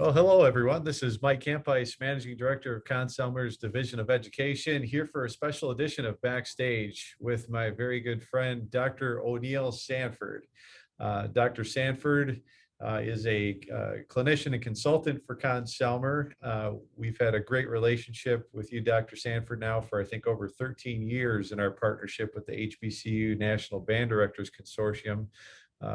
Well, hello, everyone. This is Mike Campice, Managing Director of conn-selmer's Division of Education, here for a special edition of Backstage with my very good friend, Dr. Oneill Sanford. Dr. Sanford is a clinician and consultant for conn-selmer. We've had a great relationship with you, Dr. Sanford, now for, I think, over 13 years in our partnership with the HBCU National Band Directors Consortium,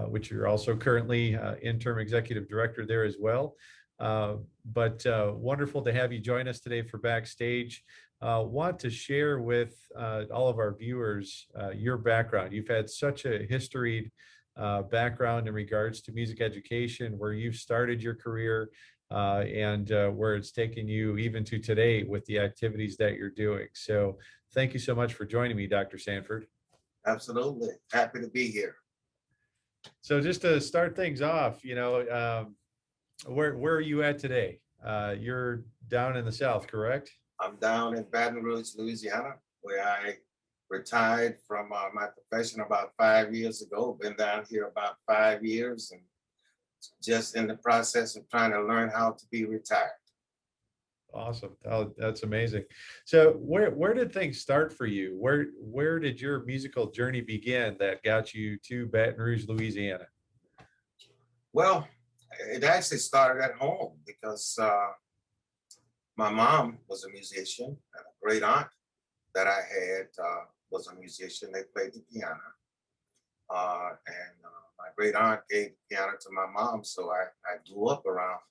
which you're also currently interim executive director there as well. But wonderful to have you join us today for Backstage. Want to share with all of our viewers your background. You've had such a historied background in regards to music education, where you've started your career and where it's taken you even to today with the activities that you're doing. So thank you so much for joining me, Dr. Sanford. Absolutely. Happy to be here. So just to start things off, where are you at today? You're down in the South, correct? I'm down in Baton Rouge, Louisiana, where I retired from my profession about 5 years ago. Been down here about 5 years and just in the process of trying to learn how to be retired. Awesome. Oh, that's amazing. So where did things start for you? Where did your musical journey begin that got you to Baton Rouge, Louisiana? Well, it actually started at home because my mom was a musician and a great aunt that I had was a musician. They played the piano. And my great aunt gave the piano to my mom. So I grew up around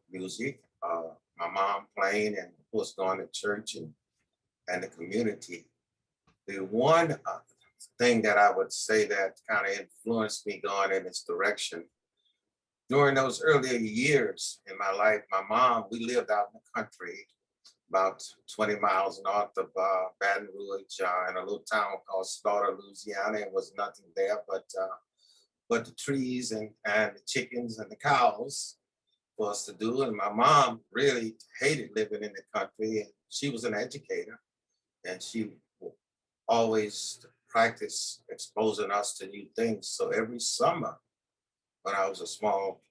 music. My mom playing and of course going to church and the community. The one thing that I would say that kind of influenced me going in this direction during those earlier years in my life, my mom, we lived out in the country about 20 miles north of Baton Rouge in a little town called Slaughter, Louisiana. It was nothing there but the trees and the chickens and the cows for us to do. And my mom really hated living in the country. And she was an educator and she always practiced exposing us to new things. So every summer when I was a small,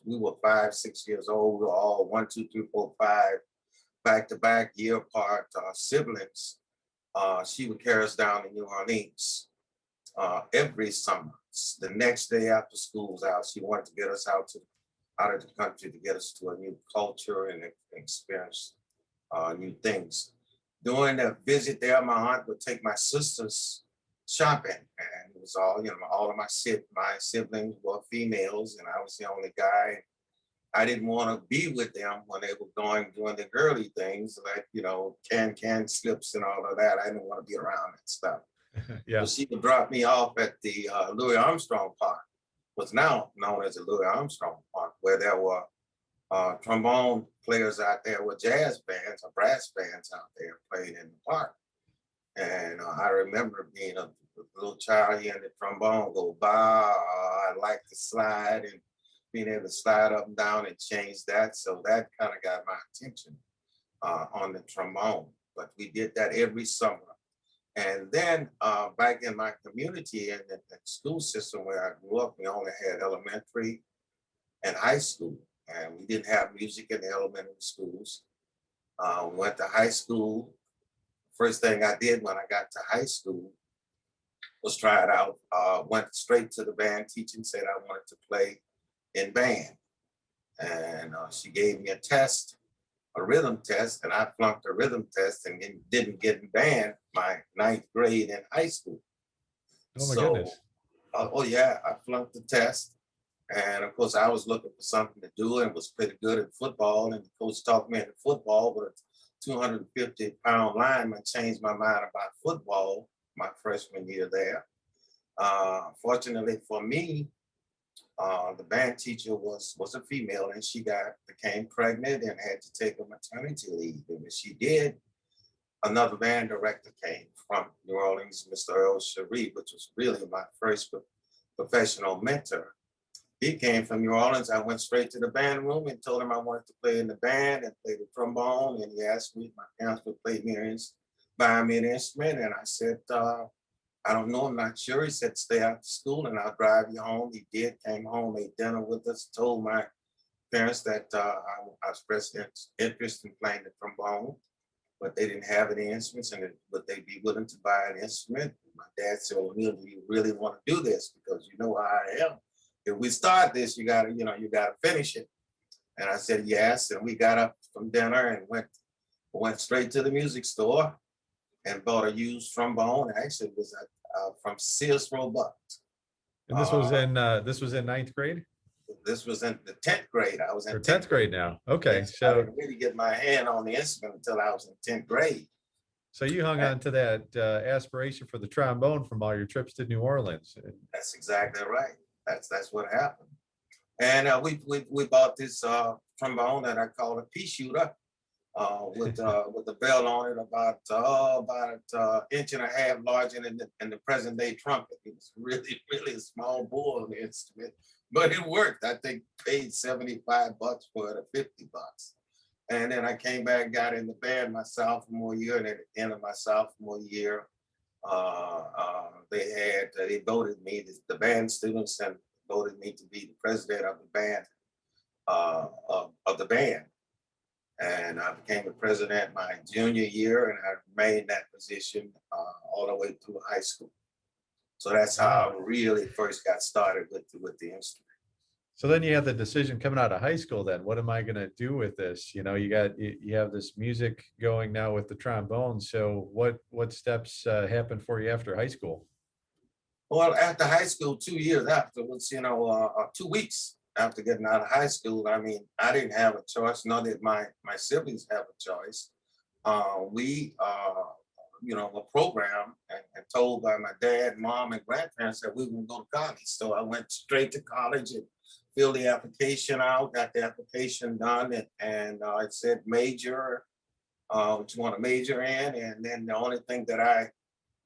we were 5, 6 years old. We were all 1, 2, 3, 4, 5, back to back, year apart, siblings. She would carry us down to New Orleans every summer. The next day after school was out, she wanted to get us out of the country to get us to a new culture and experience new things. During the visit there, my aunt would take my sisters shopping, and it was all, all of my siblings were females, and I was the only guy. I didn't want to be with them when they were doing the girly things, like, can slips and all of that. I didn't want to be around that stuff. Yeah. So she would drop me off at the Louis Armstrong Park, what's now known as the Louis Armstrong Park, where there were trombone players out there with jazz bands or brass bands out there playing in the park. And I remember being a little child hearing the trombone go by. I liked to slide and being able to slide up and down and change that. So that kind of got my attention on the trombone. But we did that every summer. And then back in my community and the school system where I grew up, we only had elementary and high school. And we didn't have music in the elementary schools. Went to high school. First thing I did when I got to high school was try it out. Went straight to the band teacher and said I wanted to play in band. And she gave me a rhythm test, and I flunked the rhythm test and didn't get in band my 9th grade in high school. Oh my goodness. Oh yeah, I flunked the test. And of course, I was looking for something to do and was pretty good at football. And the coach talked me into football, but a 250-pound lineman changed my mind about football my freshman year there. Fortunately for me, the band teacher was a female, and she became pregnant and had to take a maternity leave. And when she did, another band director came from New Orleans, Mr. Earl Cherie, which was really my first professional mentor. He came from New Orleans. I went straight to the band room and told him I wanted to play in the band and play the trombone. And he asked me if my parents would buy me an instrument. And I said, I don't know, I'm not sure. He said, stay after school and I'll drive you home. He did, came home, ate dinner with us, told my parents that I expressed interest in playing the trombone, but they didn't have any instruments, and would they be willing to buy an instrument? My dad said, Oneill, do you really want to do this? Because you know how I am. If we start this, you gotta, you gotta finish it. And I said, yes. And we got up from dinner and went straight to the music store and bought a used trombone. Actually, it was from Sears Roebuck. And this was in ninth grade This was in the 10th grade. I was in or 10th grade now. Okay. Yes, I So, didn't really get my hand on the instrument until I was in 10th grade. so you hung on to that aspiration for the trombone from all your trips to New Orleans. That's exactly right. That's what happened. And we bought this trombone that I call a pea shooter with the bell on it about an inch and a half larger than the present day trumpet. It was really really a small bull instrument, but it worked. I think paid $75 for it or $50. And then I came back, got in the band my sophomore year, and at the end of my sophomore year, they voted me, the band students, and voted me to be the president of the band of the band. And I became the president my junior year, and I remained in that position all the way through high school. So that's how I really first got started with the instrument. So then you have the decision coming out of high school. Then what am I going to do with this? You have this music going now with the trombone. So what steps happened for you after high school? Well, after high school, 2 years afterwards, 2 weeks after getting out of high school, I mean, I didn't have a choice, nor did my siblings have a choice. We were programmed and told by my dad, mom, and grandparents that we were going to go to college. So I went straight to college and filled the application out, got the application done, and it said major, what you want to major in. And then the only thing that I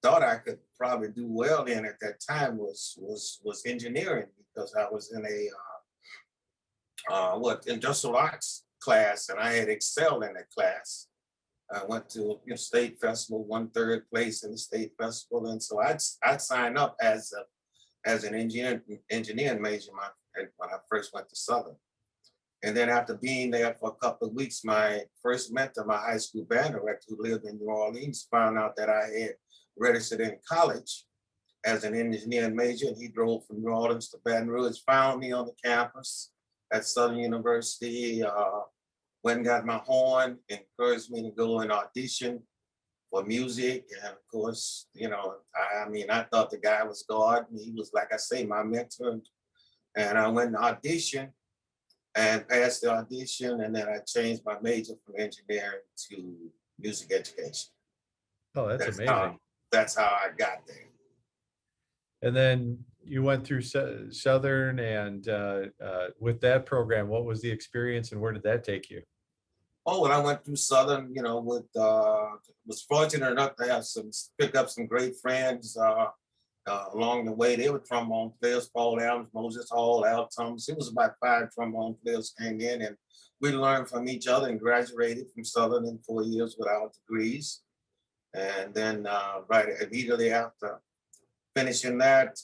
thought I could probably do well in at that time was engineering, because I was in a industrial arts class, and I had excelled in that class. I went to state festival, won third place in the state festival, and so I'd sign up as an engineering major when I first went to Southern. And then after being there for a couple of weeks, my first mentor, my high school band director who lived in New Orleans, found out that I had registered in college as an engineering major, and he drove from New Orleans to Baton Rouge, found me on the campus at Southern University, went and got my horn, encouraged me to go and audition for music. And of course, I thought the guy was God. He was, like I say, my mentor. And I went and auditioned and passed the audition. And then I changed my major from engineering to music education. Oh, that's amazing. That's how I got there. And then you went through Southern, and with that program, what was the experience and where did that take you? Oh, when I went through Southern, was fortunate enough to pick up some great friends along the way. They were trombone players: Paul Adams, Moses Hall, Al Thomas. It was about 5 trombone players came in, and we learned from each other and graduated from Southern in 4 years with our degrees. And then right immediately after finishing that,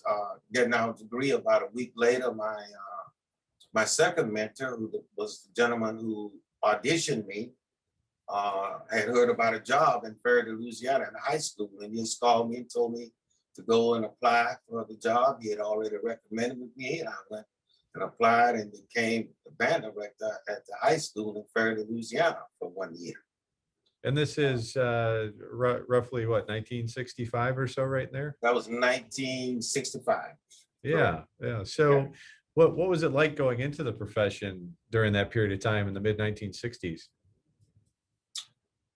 getting our degree, about a week later, my second mentor, who was the gentleman who auditioned me, had heard about a job in Ferry, Louisiana in high school, and he just called me and told me to go and apply for the job. He had already recommended me, and I went and applied and became the band director at the high school in Ferry, Louisiana for 1 year. And this is roughly what, 1965 or so, right there? That was 1965. Yeah, yeah. So yeah. What was it like going into the profession during that period of time in the mid 1960s?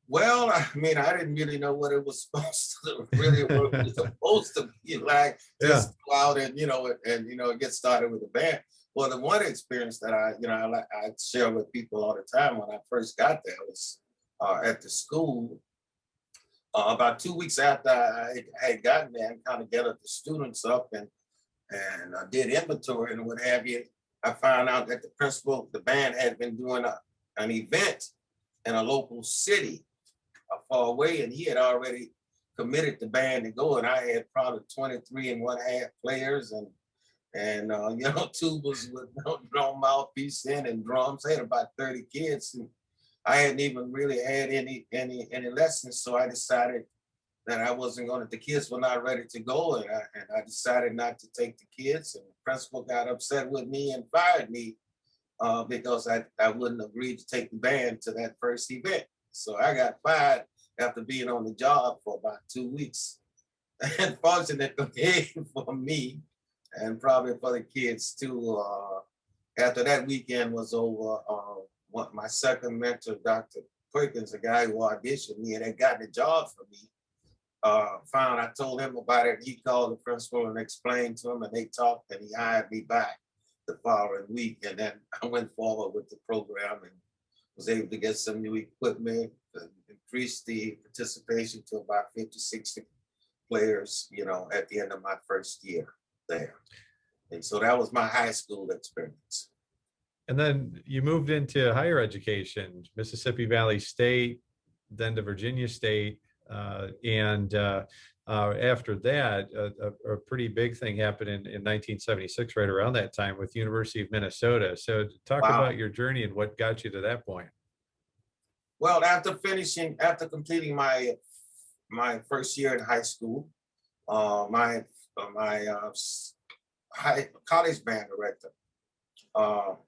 Well, I mean, I didn't really know what it was supposed to really what it was supposed to be like. Just go out and get started with the band. Well, the one experience that I share with people all the time when I first got there was at the school. About 2 weeks after I had gotten there and kind of gathered the students up and did inventory and what have you, I found out that the principal of the band had been doing an event in a local city far away, and he had already committed the band to go, and I had probably 23 and one half players, and you know, tubas with no mouthpiece in, and drums. I had about 30 kids, and I hadn't even really had any lessons. So I decided that I wasn't going to. The kids were not ready to go, and I decided not to take the kids. And the principal got upset with me and fired me because I wouldn't agree to take the band to that first event. So I got fired after being on the job for about 2 weeks. And fortunately for me, and probably for the kids too, after that weekend was over, what my second mentor, Dr. Perkins, a guy who auditioned me and had gotten a job for me, found I told him about it. He called the principal and explained to him, and they talked, and he hired me back the following week. And then I went forward with the program and was able to get some new equipment, increase the participation to about 50, 60 players, you know, at the end of my first year there. And so that was my high school experience. And then you moved into higher education, Mississippi Valley State, then to Virginia State. And after that, a pretty big thing happened in 1976, right around that time, with University of Minnesota. So talk about your journey and what got you to that point. Well, after completing my first year in high school, my college band director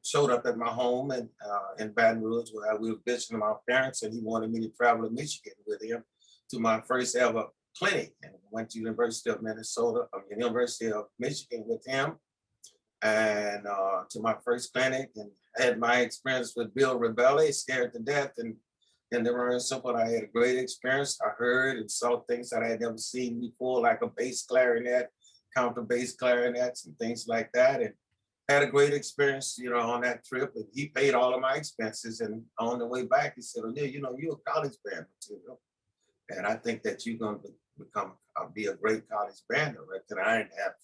showed up at my home in Baton Rouge, where we were visiting my parents, and he wanted me to travel to Michigan with him to my first ever clinic, and went to University of Michigan with him, and to my first clinic, and had my experience with Bill Rebelli, Scared to Death, and in the Royal Simple. I had a great experience. I heard and saw things that I had never seen before, like a bass clarinet, counter bass clarinets, and things like that. And had a great experience, you know, on that trip. And he paid all of my expenses. And on the way back, he said, "Oneill, you know, you're a college band material, and I think that you're going to be a great college band director." And I didn't have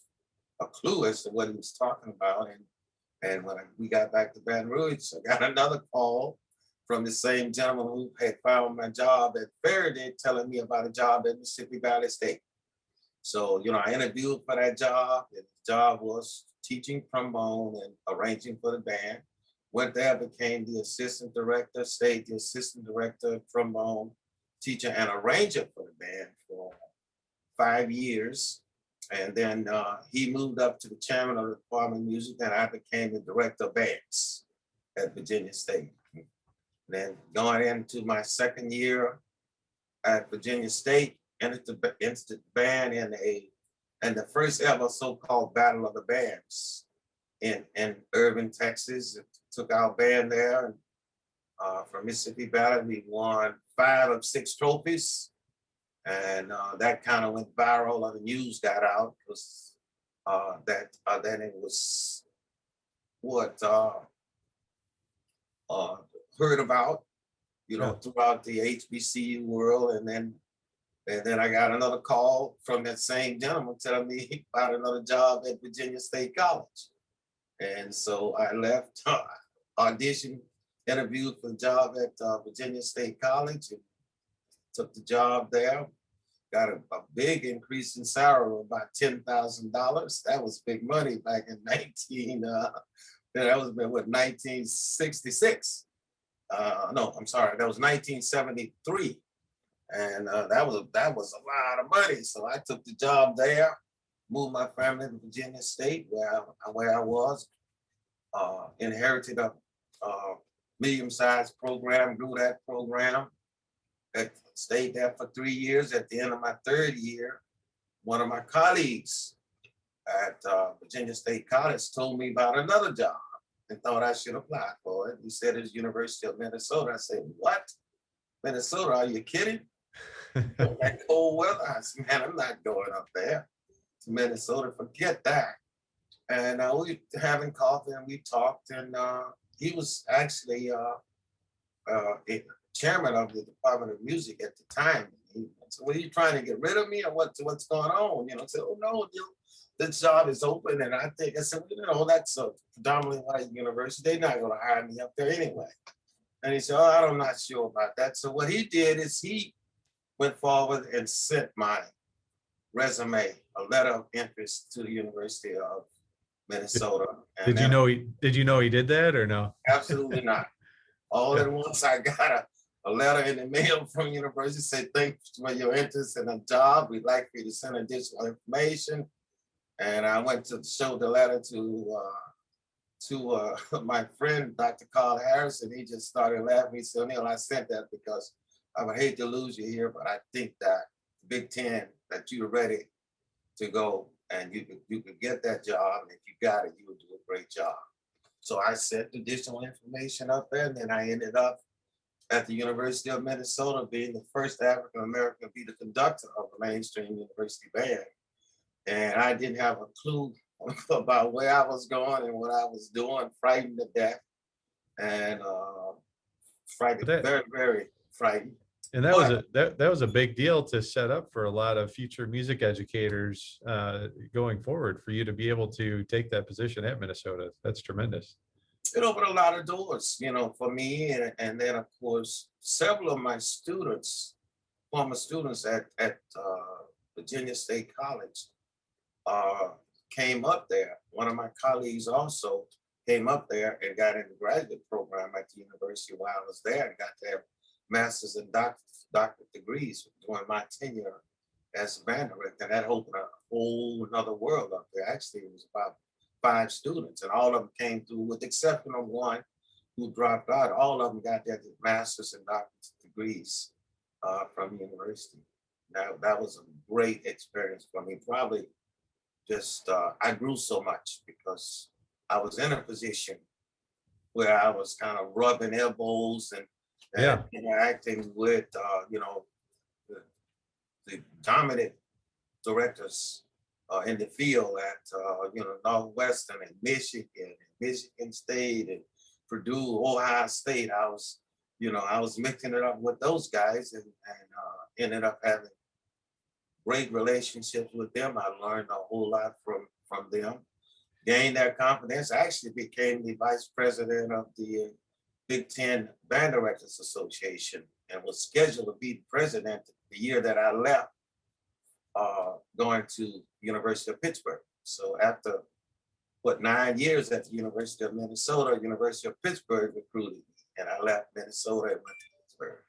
a clue as to what he was talking about. And when we got back to Baton Rouge, I got another call from the same gentleman who had found my job at Faraday, telling me about a job at Mississippi Valley State. So, you know, I interviewed for that job, and the job was teaching trombone and arranging for the band. Went there, became the assistant director, stayed the assistant director, trombone teacher, and arranger for the band for 5 years. And then he moved up to the chairman of the Department of Music, and I became the director of bands at Virginia State. Then going into my second year at Virginia State, entered the band in the first ever so-called Battle of the Bands in Irving, Texas. It took our band there, and from Mississippi Valley, we won 5 of 6 trophies, and that kind of went viral. The news got out because then it was heard about, you know, throughout the HBCU world. And then I got another call from that same gentleman telling me about another job at Virginia State College. And so I left, auditioned, interviewed for the job at Virginia State College, and took the job there. Got a big increase in salary of about $10,000. That was big money back in 1966. No, I'm sorry, that was 1973. And that was a lot of money. So I took the job there, moved my family to Virginia State, where I was, inherited a medium-sized program, grew that program, stayed there for 3 years. At the end of my 3rd year, one of my colleagues at Virginia State College told me about another job and thought I should apply for it. He said it's University of Minnesota. I said, "What? Minnesota? Are you kidding? That cold weather?" I said, "Man, I'm not going up there to Minnesota. Forget that." And we were having coffee and we talked, and he was actually chairman of the Department of Music at the time. He said, "What, are you trying to get rid of me, or what's going on?" You know, I said, "Oh no, this job is open." And I said, "Well, you know, that's a predominantly white university. They're not going to hire me up there anyway." And he said, "Oh, I'm not sure about that." So what he did is he went forward and sent my resume, a letter of interest to the University of Minnesota. And Did you then know he did that or no? absolutely not. All Yeah. at once, I got a letter in the mail from university said, thanks for your interest in a job. We'd like for you to send additional information. And I went to show the letter to my friend, Dr. Carl Harrison. He just started laughing. He said, Oneill, I sent that because I would hate to lose you here, but I think that Big Ten, that you're ready to go and you could get that job. And if you got it, you would do a great job. So I sent additional information up there, and then I ended up at the University of Minnesota being the first African American to be the conductor of the mainstream university band. And I didn't have a clue about where I was going and what I was doing, frightened to death, and frightened, very, very frightened. And that was that was a big deal to set up for a lot of future music educators going forward, for you to be able to take that position at Minnesota. That's tremendous. It opened a lot of doors, for me. And then, of course, several of my students, former students at Virginia State College, came up there. One of my colleagues also came up there and got in the graduate program at the university while I was there, and got to have master's and doctorate degrees during my tenure as a band director. And that opened a whole another world up there. Actually, it was about 5 students, and all of them came through, with the exception of one who dropped out. All of them got their master's and doctorate degrees from the university. Now, that was a great experience for me. Probably just, I grew so much because I was in a position where I was kind of rubbing elbows and interacting with, the dominant directors in the field at, Northwestern and Michigan State and Purdue, Ohio State. I was mixing it up with those guys, and ended up having great relationships with them. I learned a whole lot from them, gained their confidence. I actually became the vice president of the Big Ten Band Directors Association, and was scheduled to be the president the year that I left, going to University of Pittsburgh. So after 9 years at the University of Minnesota, University of Pittsburgh recruited me, and I left Minnesota and went to Pittsburgh.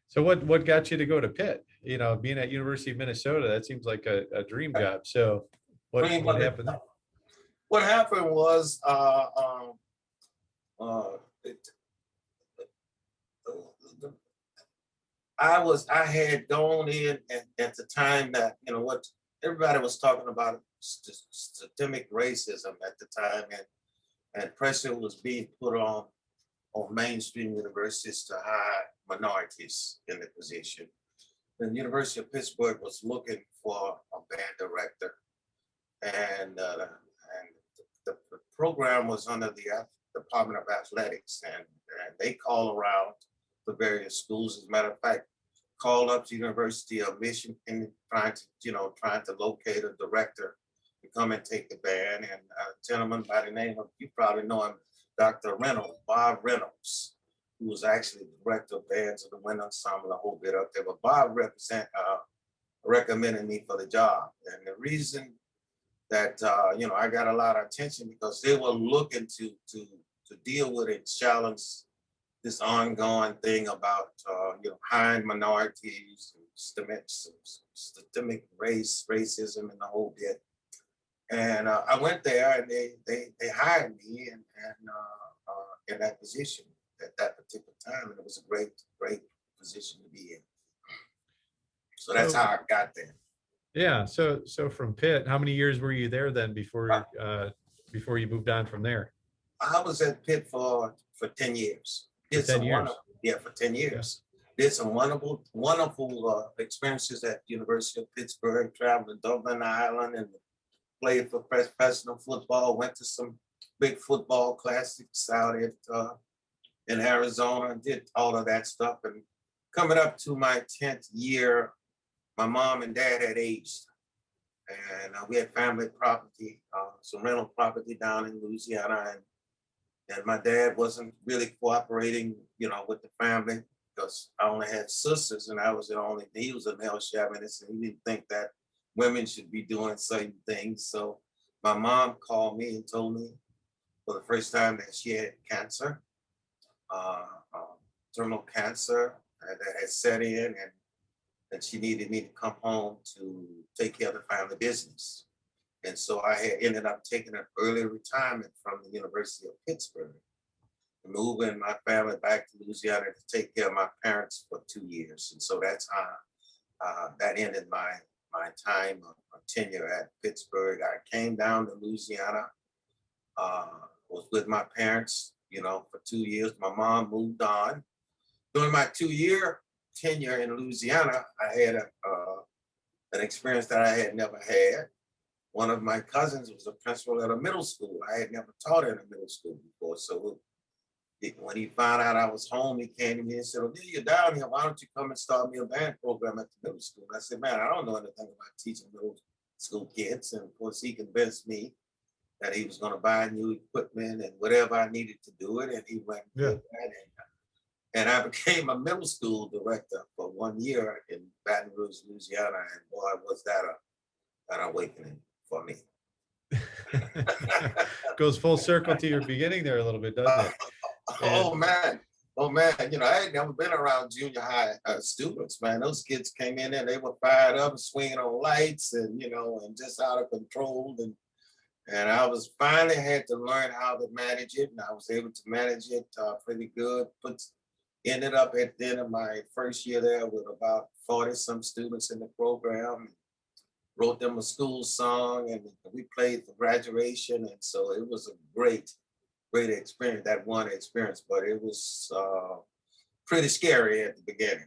So what got you to go to Pitt? Being at University of Minnesota, that seems like a dream job. So what happened there? What happened was I had gone in at the time that, what everybody was talking about, systemic racism at the time, and pressure was being put on mainstream universities to hire minorities in the position. The University of Pittsburgh was looking for a band director, and the program was under the Department of Athletics, and they call around the various schools. As a matter of fact, called up to University of Michigan, trying to locate a director to come and take the band. And a gentleman by the name of, you probably know him, Dr. Reynolds, Bob Reynolds, who was actually the director of bands of the wind ensemble, a whole bit up there. But Bob recommended me for the job. And the reason that, I got a lot of attention, because they were looking to deal with and challenge this ongoing thing about, hiring minorities, systemic racism, and the whole bit. And I went there, and they hired me and in that position at that particular time, and it was a great position to be in. So that's how I got there. Yeah. So from Pitt, how many years were you there then before you moved on from there? I was at Pitt for 10 years. For 10 years. For 10 years. Yeah. Did some wonderful experiences at the University of Pittsburgh, traveled to Dublin, Ireland, and played for professional football, went to some big football classics out in Arizona, and did all of that stuff. And coming up to my 10th year, my mom and dad had aged, and we had family property, some rental property down in Louisiana, and my dad wasn't really cooperating, with the family. because I only had sisters and I was the only, he was a male chauvinist and he didn't think that women should be doing certain things. So my mom called me and told me for the first time that she had cancer, uh, uh, terminal cancer that had set in, and that she needed me to come home to take care of the family business. And so I had ended up taking an early retirement from the University of Pittsburgh, moving my family back to Louisiana to take care of my parents for 2 years. And so that's how that ended my time of tenure at Pittsburgh. I came down to Louisiana, was with my parents, for 2 years. My mom moved on. During my 2 year tenure in Louisiana, I had an experience that I had never had. One of my cousins was a principal at a middle school. I had never taught in a middle school before. So when he found out I was home, he came to me and said, "Oh, you're down here. Why don't you come and start me a band program at the middle school?" And I said, "Man, I don't know anything about teaching middle school kids." And of course, he convinced me that he was going to buy new equipment and whatever I needed to do it. And he went and did that. And I became a middle school director for 1 year in Baton Rouge, Louisiana. And boy, was that an awakening for me. Goes full circle to your beginning there a little bit, doesn't it? Oh man. Oh man, I had never been around junior high students, man. Those kids came in there, they were fired up and swinging on lights and, and just out of control. And I was finally had to learn how to manage it. And I was able to manage it pretty good. Ended up at the end of my first year there with about 40 some students in the program. Wrote them a school song and we played for graduation. And so it was a great experience, that one experience, but it was pretty scary at the beginning.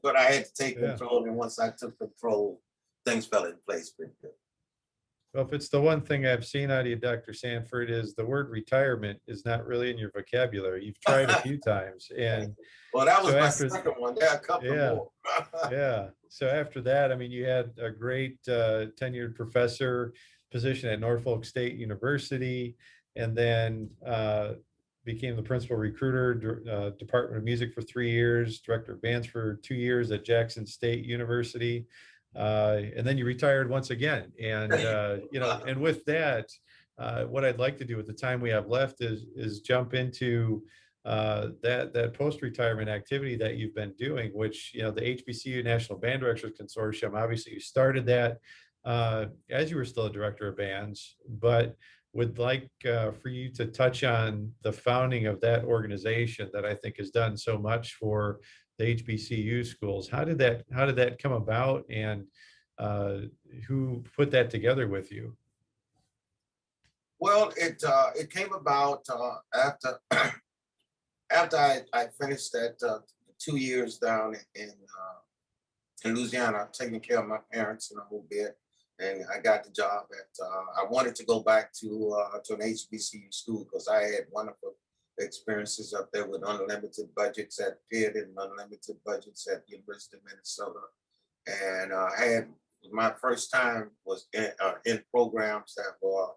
But I had to take control, and once I took control, things fell in place pretty good. Well, if it's the one thing I've seen out of you, Dr. Sanford, is the word retirement is not really in your vocabulary. You've tried a few times. And well, that was my second one. There are a couple more. Yeah. So after that, I mean, you had a great tenured professor position at Norfolk State University, and then became the principal recruiter, Department of Music for 3 years, director of bands for 2 years at Jackson State University. And then you retired once again. And, and with that, what I'd like to do with the time we have left is jump into that post-retirement activity that you've been doing, which, the HBCU National Band Directors Consortium, obviously you started that as you were still a director of bands, but would like for you to touch on the founding of that organization that I think has done so much for the HBCU schools. How did that come about, and who put that together with you? Well, it came about after I finished that 2 years down in Louisiana, taking care of my parents and a whole bit, and I got the job at. I wanted to go back to an HBCU school because I had wonderful experiences up there with unlimited budgets at Pitt and unlimited budgets at the University of Minnesota, and I had my first time was in programs that were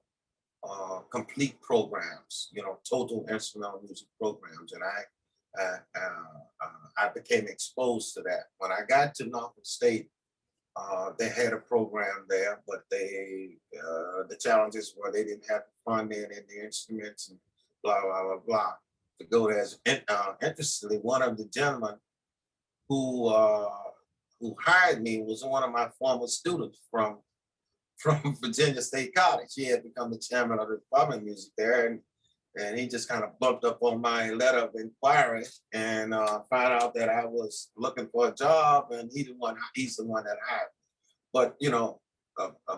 complete programs, total instrumental music programs, and I became exposed to that. When I got to Norfolk State, they had a program there, but the challenges were they didn't have the funding and the instruments and blah blah blah blah to go there. Interestingly, one of the gentlemen who hired me was one of my former students from Virginia State College. He had become the chairman of the Department of Music there, and he just kind of bumped up on my letter of inquiry and found out that I was looking for a job, and he's the one that hired me. But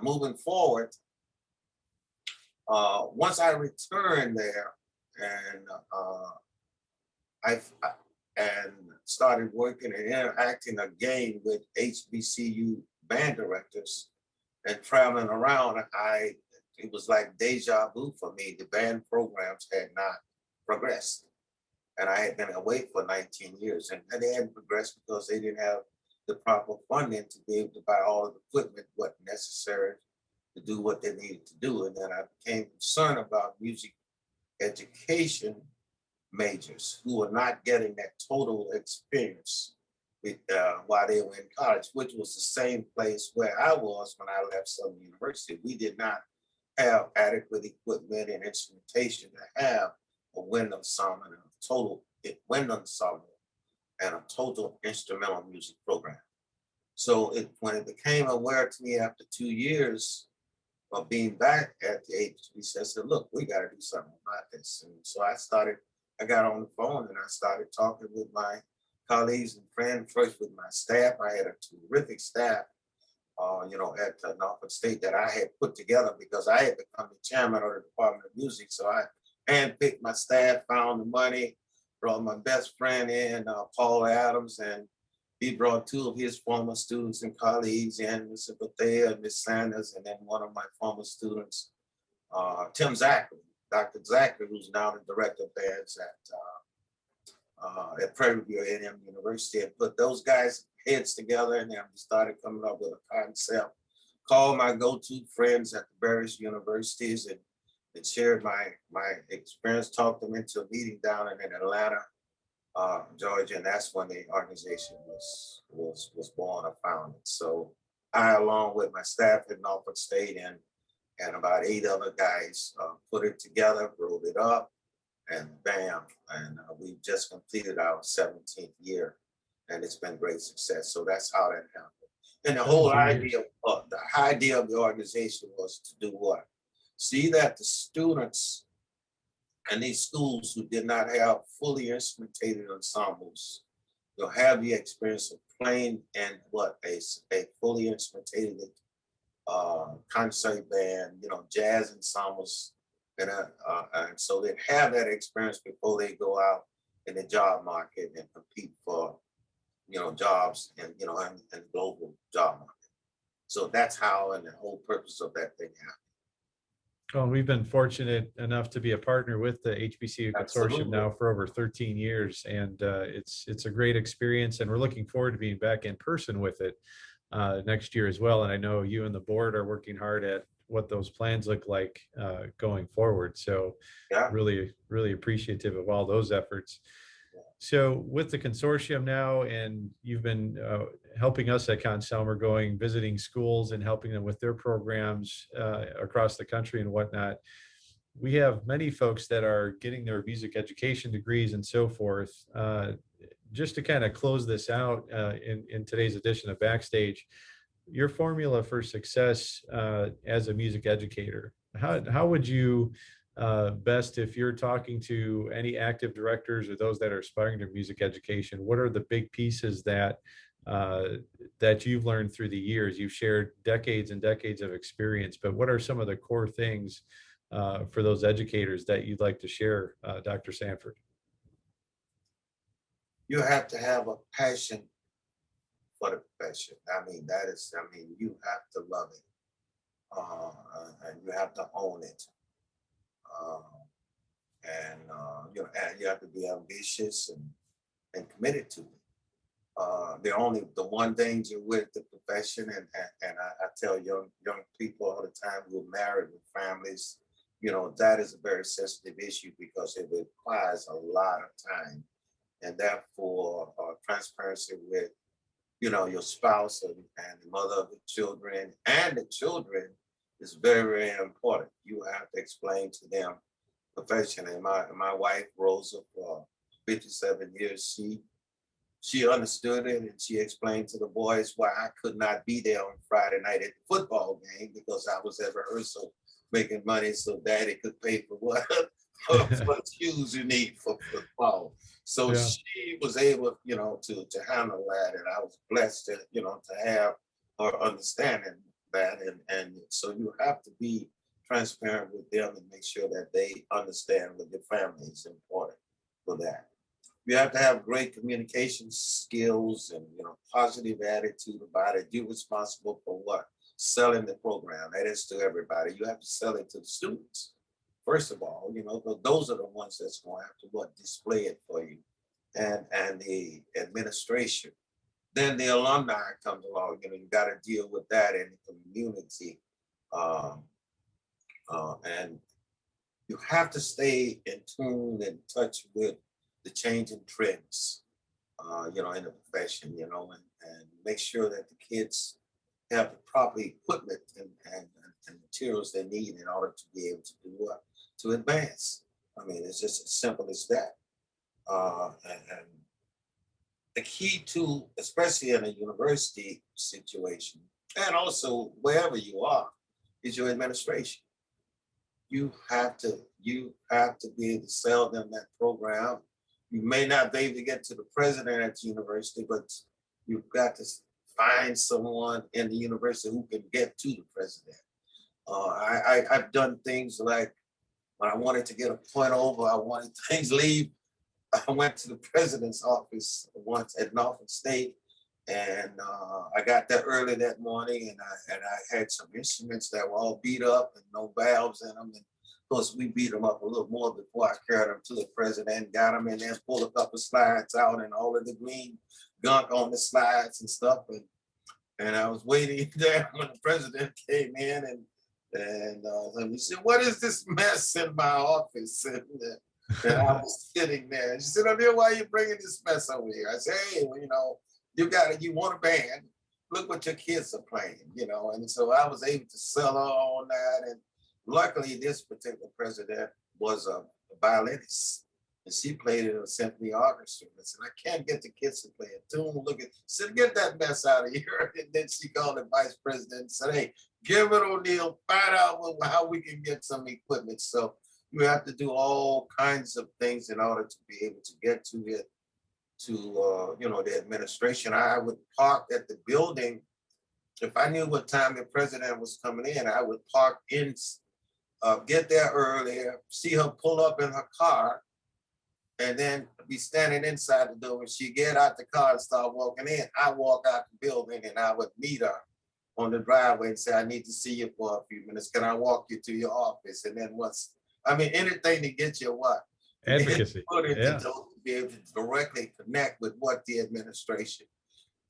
moving forward, once I returned there and I started working and interacting again with HBCU band directors and traveling around, it was like deja vu for me. The band programs had not progressed. And I had been away for 19 years, and they hadn't progressed because they didn't have the proper funding to be able to buy all of the equipment what necessary to do what they needed to do. And then I became concerned about music education majors who were not getting that total experience with, while they were in college, which was the same place where I was when I left Southern University. We did not have adequate equipment and instrumentation to have a wind ensemble and a total wind ensemble and a total instrumental music program. So when it became aware to me after 2 years of being back at the HBC, I said, look, we got to do something about this. And so I got on the phone and I started talking with my colleagues and friends, first with my staff. I had a terrific staff, at Norfolk State that I had put together because I had become the chairman of the Department of Music. So I handpicked my staff, found the money, brought my best friend in, Paul Adams, and he brought two of his former students and colleagues in, Mr. Bethea and Ms. Sanders, and then one of my former students, Tim Zachary, Dr. Zachary, who's now the director of bands at Prairie View A&M University, and put those guys' heads together, and then we started coming up with a concept. Called my go-to friends at the various universities and shared my experience, talked them into a meeting down in Atlanta, Georgia, and that's when the organization was born or founded. So I, along with my staff at Norfolk State and about 8 other guys, put it together, wrote it up, and bam, and we just completed our 17th year, and it's been great success. So that's how that happened. And the whole idea of the organization was to do what? See that the students and these schools who did not have fully instrumentated ensembles, you'll have the experience of playing in a fully instrumentated concert band, jazz ensembles, and so they have that experience before they go out in the job market and compete for, jobs and in the global job market. So that's how, and the whole purpose of that thing happened. Well, we've been fortunate enough to be a partner with the HBCU Consortium now for over 13 years, and it's a great experience, and we're looking forward to being back in person with it next year as well. And I know you and the board are working hard at what those plans look like going forward. So Yeah. really, really appreciative of all those efforts. So with the consortium now, and you've been helping us at conn-selmer, visiting schools and helping them with their programs across the country and whatnot. We have many folks that are getting their music education degrees and so forth. Just to kind of close this out in today's edition of Backstage, your formula for success as a music educator, how would you best, if you're talking to any active directors or those that are aspiring to music education, what are the big pieces that you've learned through the years? You've shared decades and decades of experience, but what are some of the core things for those educators that you'd like to share, Dr. Sanford? You have to have a passion for the profession. You have to love it, and you have to own it. And you have to be ambitious and committed to it. The one danger with the profession, and I tell young people all the time who are married with families, that is a very sensitive issue because it requires a lot of time, and therefore transparency with your spouse and the mother of the children and the children is very, very important. You have to explain to them profession. And my wife, Rosa, for 57 years, she understood it, and she explained to the boys why I could not be there on Friday night at the football game because I was at rehearsal making money so Daddy could pay for what for the shoes you need for football. So yeah. She was able, to handle that, and I was blessed to, to have her understanding that, and so you have to be transparent with them and make sure that they understand that your family is important for that. You have to have great communication skills and positive attitude about it. You're responsible for what? Selling the program. That is to everybody. You have to sell it to the students. First of all, those are the ones that's going to have to display it for you, and the administration. Then the alumni comes along. You got to deal with that in the community. And you have to stay in tune and touch with the changing trends, in the profession, and make sure that the kids have the proper equipment and materials they need in order to be able to do what? To advance. I mean, it's just as simple as that. And the key to, especially in a university situation, and also wherever you are, is your administration. You have to be able to sell them that program. You may not be able to get to the president at the university, but you've got to find someone in the university who can get to the president. I've done things like when I wanted to get a point over, I wanted things leave. I went to the president's office once at Norfolk State, and I got there early that morning, and I had some instruments that were all beat up and no valves in them. And of course, we beat them up a little more before I carried them to the president, got them in there, pulled a couple slides out, and all of the green gunk on the slides and stuff. And I was waiting there when the president came in, and he said, "What is this mess in my office?" And I was sitting there. And she said, "Oneill, why are you bringing this mess over here?" I said, "Hey, well, you want a band. Look what your kids are playing, And so I was able to sell her on that. And luckily, this particular president was a violinist. And she played in a symphony orchestra. I said, "I can't get the kids to play a tune. Said, get that mess out of here." And then she called the vice president and said, "Hey, give it Oneill, find out how we can get some equipment." So you have to do all kinds of things in order to be able to get to it, to the administration. I would park at the building. If I knew what time the president was coming in, I would park in, get there earlier, see her pull up in her car, and then be standing inside the door. When she get out the car and start walking in, I walk out the building and I would meet her on the driveway and say, "I need to see you for a few minutes. Can I walk you to your office?" And then anything to get you what? Advocacy. Yeah. To be able to directly connect with what the administration.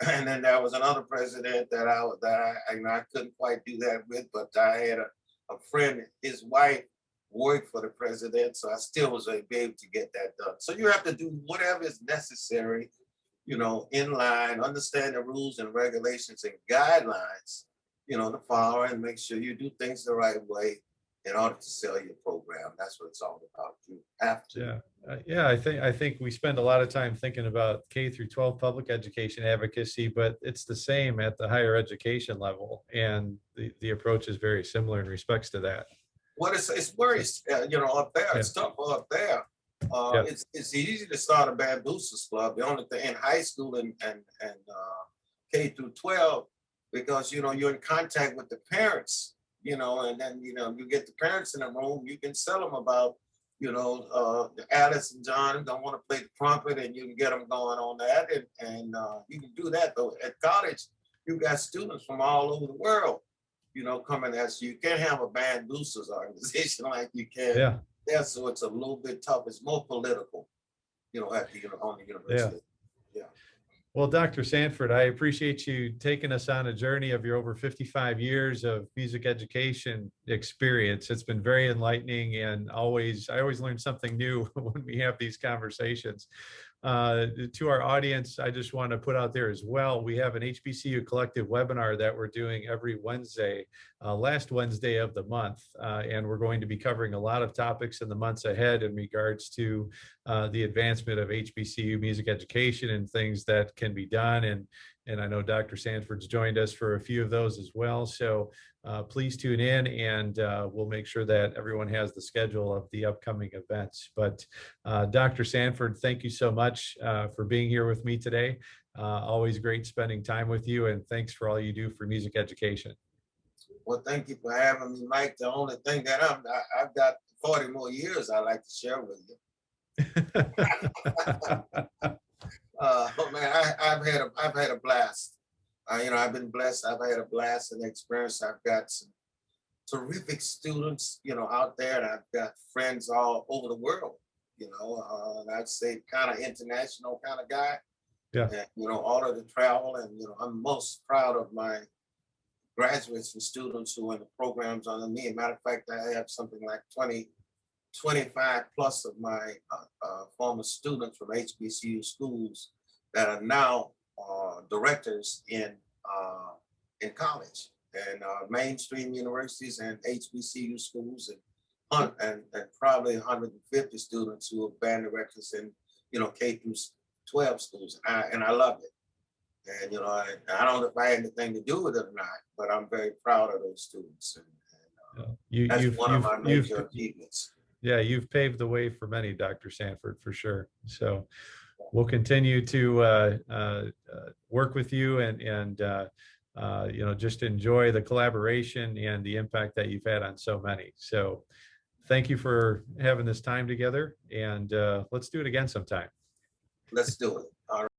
And then there was another president that I couldn't quite do that with, but I had a friend, his wife worked for the president, so I still was able to get that done. So you have to do whatever is necessary, in line, understand the rules and regulations and guidelines, to follow and make sure you do things the right way in order to sell your program. That's what it's all about. You have to. Yeah. Yeah, I think we spend a lot of time thinking about K through 12 public education advocacy, but it's the same at the higher education level, and the approach is very similar in respects to that. Well, it's worse, up there. Yeah. It's tough up there. Yeah. It's easy to start a band boosters club. The only thing in high school and K through 12, because you're in contact with the parents, and then you get the parents in the room. You can sell them about Alice and John don't want to play the trumpet, and you can get them going on that, and you can do that. Though at college, you got students from all over the world, coming at you. You can't have a band boosters organization like you can. Yeah. Yeah, so it's a little bit tough. It's more political, on the university. Yeah. Well, Dr. Sanford, I appreciate you taking us on a journey of your over 55 years of music education experience. It's been very enlightening, and I always learn something new when we have these conversations. To our audience, I just want to put out there as well, we have an HBCU collective webinar that we're doing every Wednesday, last Wednesday of the month, and we're going to be covering a lot of topics in the months ahead in regards to the advancement of HBCU music education and things that can be done. And I know Dr. Sanford's joined us for a few of those as well. So please tune in, and we'll make sure that everyone has the schedule of the upcoming events. But Dr. Sanford, thank you so much for being here with me today. Always great spending time with you, and thanks for all you do for music education. Well, thank you for having me, Mike. The only thing that I've got 40 more years I'd like to share with you. Oh man, I've had a blast. I've been blessed. I've had a blast and experience. I've got some terrific students, out there, and I've got friends all over the world. And I'd say kind of international kind of guy. Yeah. And, all of the travel, and I'm most proud of my graduates and students who are in the programs under me. As a matter of fact, I have something like 20 25 plus of my former students from HBCU schools that are now directors in college and mainstream universities and HBCU schools and probably 150 students who are band directors in K through 12 schools. And I love it. And I don't know if I had anything to do with it or not, but I'm very proud of those students. And that's one of my major achievements. Yeah, you've paved the way for many, Dr. Sanford, for sure. So we'll continue to work with you and just enjoy the collaboration and the impact that you've had on so many. So thank you for having this time together, and let's do it again sometime. Let's do it. All right.